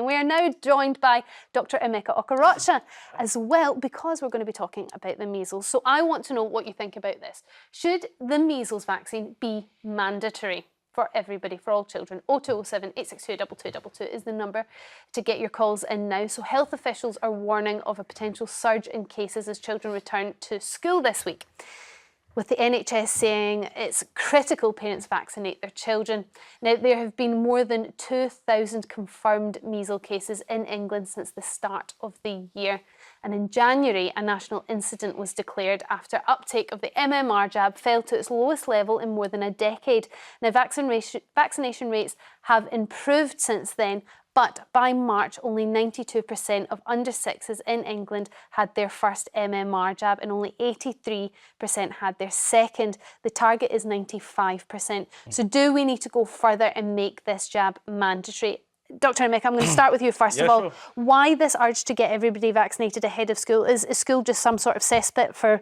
we are now joined by Dr. Emeka Okorocha as well, because we're going to be talking about the measles. So I want to know what you think about this. Should the measles vaccine be mandatory for everybody, for all children? 0207 862 2222 is the number to get your calls in now. So health officials are warning of a potential surge in cases as children return to school this week, with the NHS saying it's critical parents vaccinate their children. Now, there have been more than 2,000 confirmed measles cases in England since the start of the year. And in January, a national incident was declared after uptake of the MMR jab fell to its lowest level in more than a decade. Now, vaccination rates have improved since then, but by March, only 92% of under sixes in England had their first MMR jab and only 83% had their second. The target is 95%. So do we need to go further and make this jab mandatory? Dr. Emeka, I'm going to start with you first of all. Sure. Why this urge to get everybody vaccinated ahead of school? Is school just some sort of cesspit for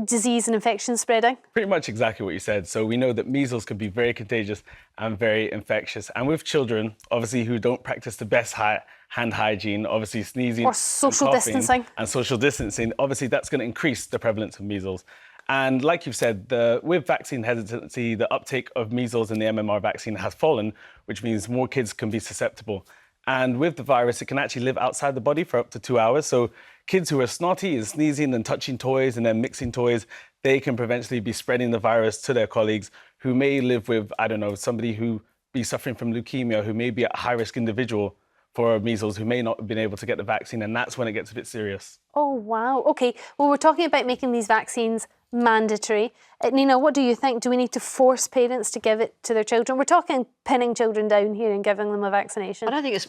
disease and infection spreading? Pretty much exactly what you said. So we know that measles can be very contagious and very infectious. And with children, obviously, who don't practice the best hand hygiene, obviously sneezing or social distancing. And social distancing, obviously that's going to increase the prevalence of measles. And like you've said, with vaccine hesitancy, the uptake of measles and the MMR vaccine has fallen, which means more kids can be susceptible. And with the virus, it can actually live outside the body for up to 2 hours. So kids who are snotty and sneezing and touching toys and then mixing toys, they can potentially be spreading the virus to their colleagues who may live with, I don't know, somebody who be suffering from leukemia, who may be a high-risk individual for measles, who may not have been able to get the vaccine. And that's when it gets a bit serious. Oh, wow. OK, well, we're talking about making these vaccines mandatory. Nina, what do you think? Do we need to force parents to give it to their children? We're talking pinning children down here and giving them a vaccination. I don't think it's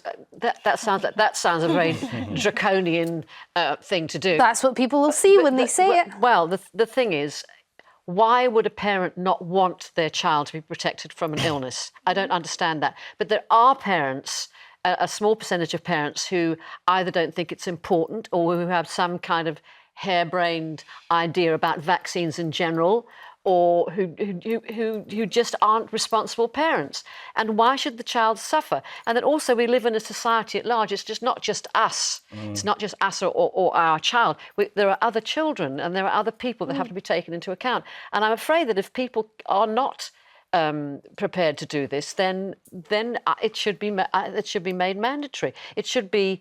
that sounds a very draconian thing to do. That's what people will see when they say it. Well, the thing is, why would a parent not want their child to be protected from an illness? I don't understand that. But there are parents, a small percentage of parents, who either don't think it's important or who have some kind of harebrained idea about vaccines in general, or who just aren't responsible parents. And why should the child suffer? And then also we live in a society at large. It's just not just us. It's not just us or our child. There are other children and there are other people that have to be taken into account. And I'm afraid that if people are not prepared to do this, then it should be made mandatory. It should be.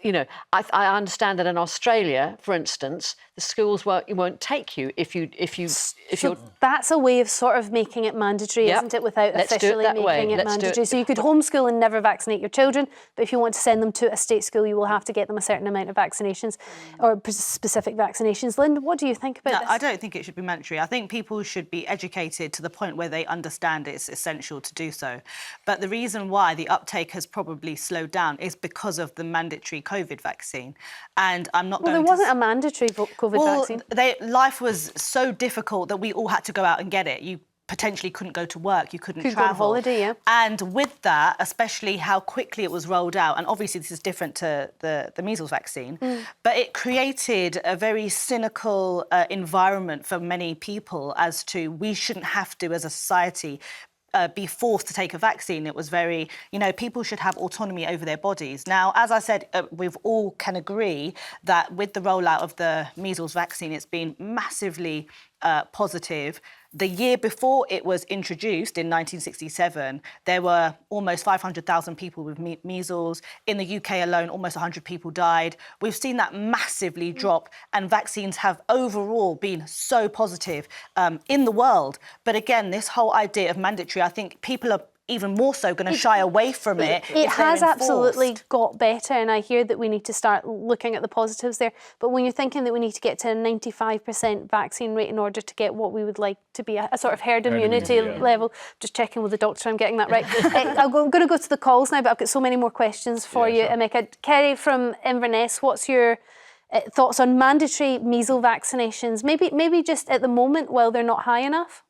You know, I understand that in Australia, for instance, the schools won't take you if you're. That's a way of sort of making it mandatory, isn't it? Without officially making it mandatory. So you could homeschool and never vaccinate your children, but if you want to send them to a state school, you will have to get them a certain amount of vaccinations or specific vaccinations. Lynn, what do you think about this? I don't think it should be mandatory. I think people should be educated to the point where they understand it's essential to do so. But the reason why the uptake has probably slowed down is because of the mandatory COVID vaccine. And I'm not going to... Well, there wasn't a mandatory COVID vaccine. Life was so difficult that we all had to go out and get it. You potentially couldn't go to work, you couldn't travel. Go on holiday, yeah. And with that, especially how quickly it was rolled out, and obviously this is different to the measles vaccine, but it created a very cynical environment for many people as to we shouldn't have to, as a society, be forced to take a vaccine. It was very, people should have autonomy over their bodies. Now, as I said, we all can agree that with the rollout of the measles vaccine, it's been massively positive. The year before it was introduced in 1967, there were almost 500,000 people with measles. In the UK alone, almost 100 people died. We've seen that massively drop, and vaccines have overall been so positive in the world. But again, this whole idea of mandatory, I think people are even more so going to shy away from it. It has absolutely got better, and I hear that we need to start looking at the positives there. But when you're thinking that we need to get to a 95% vaccine rate in order to get what we would like to be a sort of herd immunity level, just checking with the doctor I'm getting that right. I'm going to go to the calls now, but I've got so many more questions for you, Emeka. Kerry from Inverness, what's your thoughts on mandatory measles vaccinations? Maybe just at the moment while they're not high enough?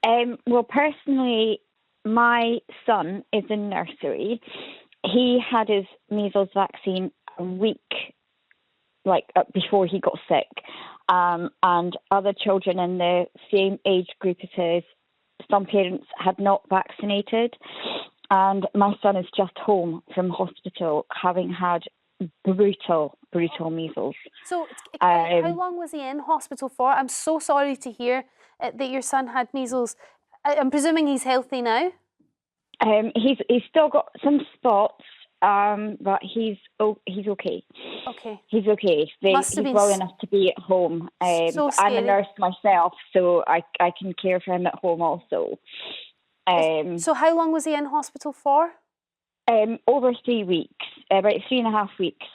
Well, personally, my son is in nursery. He had his measles vaccine a week, before he got sick. And other children in the same age group as his, some parents had not vaccinated. and my son is just home from hospital having had brutal measles. So, how long was he in hospital for? I'm so sorry to hear that your son had measles. I'm presuming he's healthy now? He's still got some spots, but he's okay. Okay. He's okay. He's well enough to be at home. So scary. I'm a nurse myself, so I can care for him at home also. So how long was he in hospital for? Over 3 weeks, about 3.5 weeks.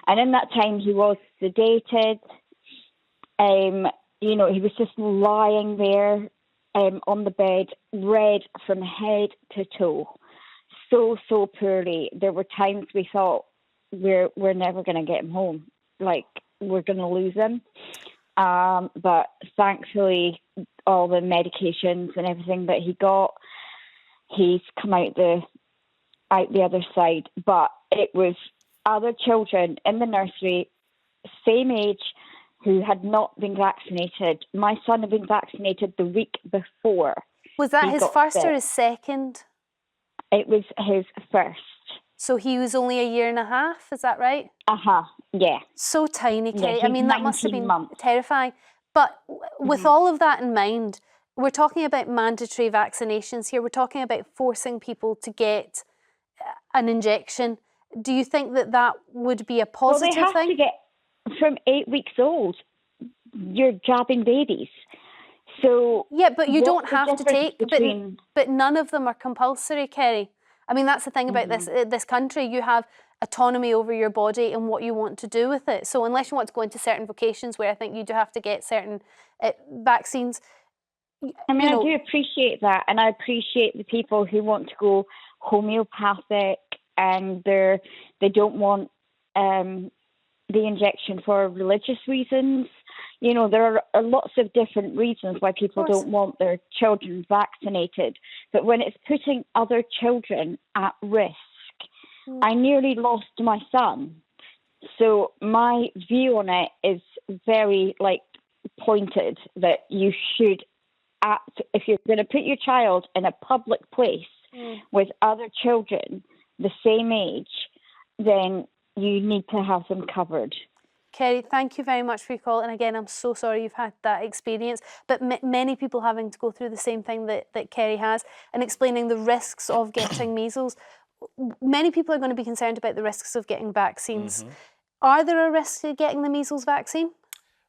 And in that time, he was sedated. He was just lying there on the bed, red from head to toe. So poorly. There were times we thought we're never going to get him home. Like, we're going to lose him. But thankfully, all the medications and everything that he got, he's come out the other side. But it was other children in the nursery, same age, who had not been vaccinated. My son had been vaccinated the week before. Was that his first or his second? It was his first. So he was only 1.5 years, is that right? Yeah. So tiny, Kate. Yeah, I mean, that must have been months. terrifying. But with all of that in mind, we're talking about mandatory vaccinations here. We're talking about forcing people to get an injection. Do you think that would be a positive thing? Well, they have to get, from 8 weeks old, you're jabbing babies. So yeah, but you don't have to take. Between... But none of them are compulsory, Kerry. I mean, that's the thing about this country. You have autonomy over your body and what you want to do with it. So unless you want to go into certain vocations where I think you do have to get certain vaccines. I mean, I do appreciate that, and I appreciate the people who want to go homeopathic and they don't want the injection for religious reasons. You know, there are lots of different reasons why people don't want their children vaccinated. But when it's putting other children at risk, I nearly lost my son. So my view on it is very, pointed that you should act, if you're going to put your child in a public place with other children the same age, then you need to have them covered. Kerry, thank you very much for your call. And again, I'm so sorry you've had that experience. But many people having to go through the same thing that Kerry has, and explaining the risks of getting measles. Many people are going to be concerned about the risks of getting vaccines. Are there a risk of getting the measles vaccine?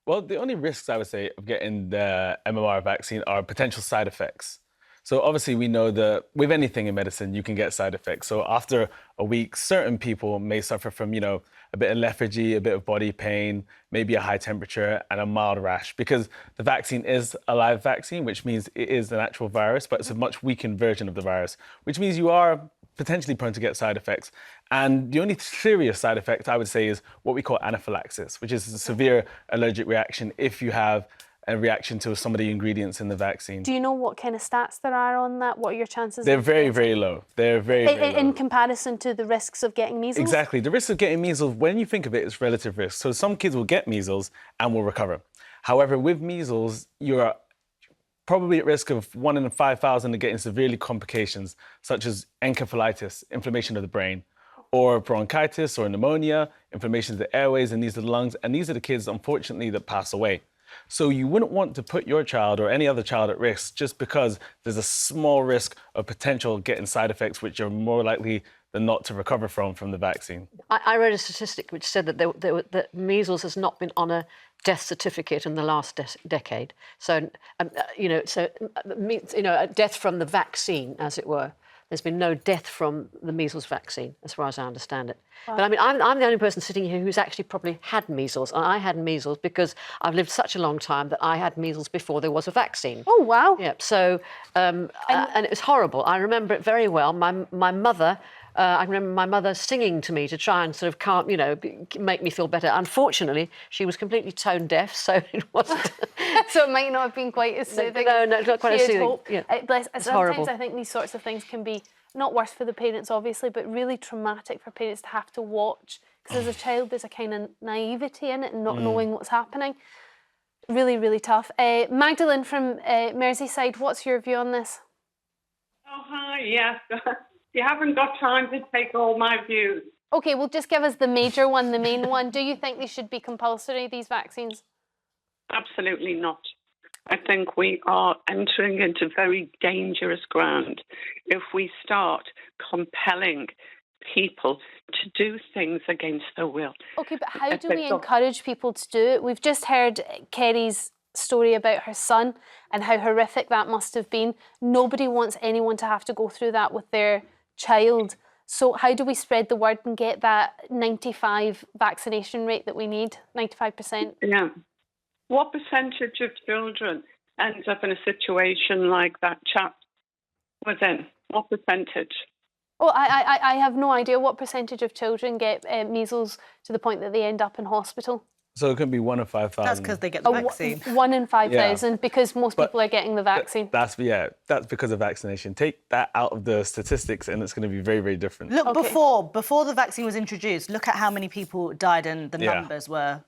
Well, the only risks, I would say, of getting the MMR vaccine are potential side effects. So obviously we know that with anything in medicine, you can get side effects. So after a week, certain people may suffer from, a bit of lethargy, a bit of body pain, maybe a high temperature and a mild rash, because the vaccine is a live vaccine, which means it is an actual virus, but it's a much weakened version of the virus, which means you are potentially prone to get side effects. And the only serious side effect, I would say, is what we call anaphylaxis, which is a severe allergic reaction if you have a reaction to some of the ingredients in the vaccine. Do you know what kind of stats there are on that? What are your chances? They're very, very low. They're very, very low. In comparison to the risks of getting measles? Exactly. The risk of getting measles, when you think of it, is relative risk. So some kids will get measles and will recover. However, with measles, you're probably at risk of 1 in 5,000 of getting severely complications, such as encephalitis, inflammation of the brain, or bronchitis or pneumonia, inflammation of the airways, and these are the lungs. And these are the kids, unfortunately, that pass away. So you wouldn't want to put your child or any other child at risk just because there's a small risk of potential getting side effects, which are more likely than not to recover from the vaccine. I read a statistic which said that that measles has not been on a death certificate in the last decade. So, a death from the vaccine, as it were. There's been no death from the measles vaccine, as far as I understand it. Wow. But I mean, I'm the only person sitting here who's actually probably had measles. And I had measles because I've lived such a long time that I had measles before there was a vaccine. Oh, wow. Yeah, so, and it was horrible. I remember it very well. My mother, I remember my mother singing to me to try and sort of calm, make me feel better. Unfortunately, she was completely tone deaf, so it wasn't. So it might not have been quite as soothing. No, not quite as soothing. Yeah. Sometimes horrible. I think these sorts of things can be not worse for the parents, obviously, but really traumatic for parents to have to watch. Because as a child, there's a kind of naivety in it and not knowing what's happening. Really, really tough. Magdalene from Merseyside, what's your view on this? Oh, hi, yes. You haven't got time to take all my views. Okay, well, just give us the major one, the main one. Do you think they should be compulsory, these vaccines? Absolutely not. I think we are entering into very dangerous ground if we start compelling people to do things against their will. Okay, but how do we encourage people to do it? We've just heard Kerry's story about her son and how horrific that must have been. Nobody wants anyone to have to go through that with their child. So how do we spread the word and get that 95 vaccination rate that we need, 95%? Yeah. What percentage of children ends up in a situation like that chap was in? What percentage? Oh, I have no idea what percentage of children get measles to the point that they end up in hospital. So it could be 1 in 5,000. That's because they get the vaccine. 1 in 5,000, because most people are getting the vaccine. That's because of vaccination. Take that out of the statistics and it's going to be very, very different. Look, before the vaccine was introduced, look at how many people died and the numbers were...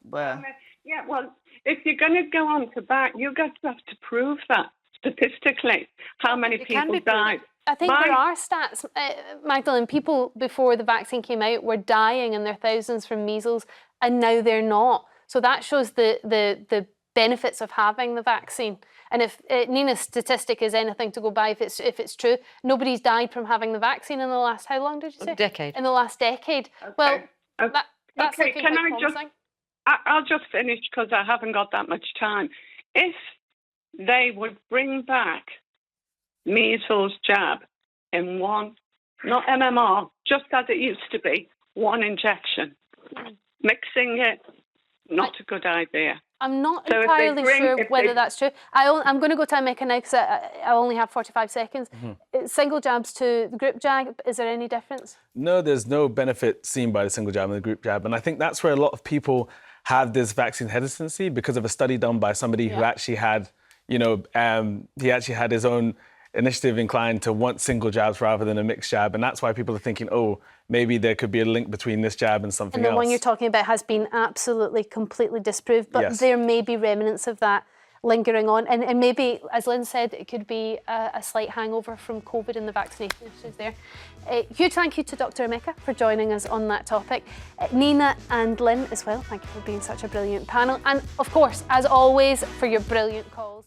Yeah, well, if you're going to go on to that, you're going to have to prove that statistically, how many people died. I think there are stats, Magdalene. People before the vaccine came out were dying in their thousands from measles, and now they're not. So that shows the benefits of having the vaccine. And if Nina's statistic is anything to go by, if it's true, nobody's died from having the vaccine in the last, how long did you say? A decade. In the last decade. Okay. Well, that's okay. looking Can quite I promising. I'll just finish because I haven't got that much time. If they would bring back measles jab in one, not MMR, just as it used to be, one injection. Mixing it, not a good idea. I'm not entirely sure whether that's true. I'm going to go to Emeka now because I only have 45 seconds. Single jabs to the group jab, is there any difference? No, there's no benefit seen by the single jab and the group jab. And I think that's where a lot of people have this vaccine hesitancy because of a study done by somebody who actually had, he actually had his own initiative inclined to want single jabs rather than a mixed jab. And that's why people are thinking, oh, maybe there could be a link between this jab and something else. And the one you're talking about has been absolutely, completely disproved, but there may be remnants of that lingering on. And maybe, as Lynn said, it could be a slight hangover from COVID and the vaccination issues there. Huge thank you to Dr. Emeka for joining us on that topic. Nina and Lynn as well, thank you for being such a brilliant panel. And of course, as always, for your brilliant calls.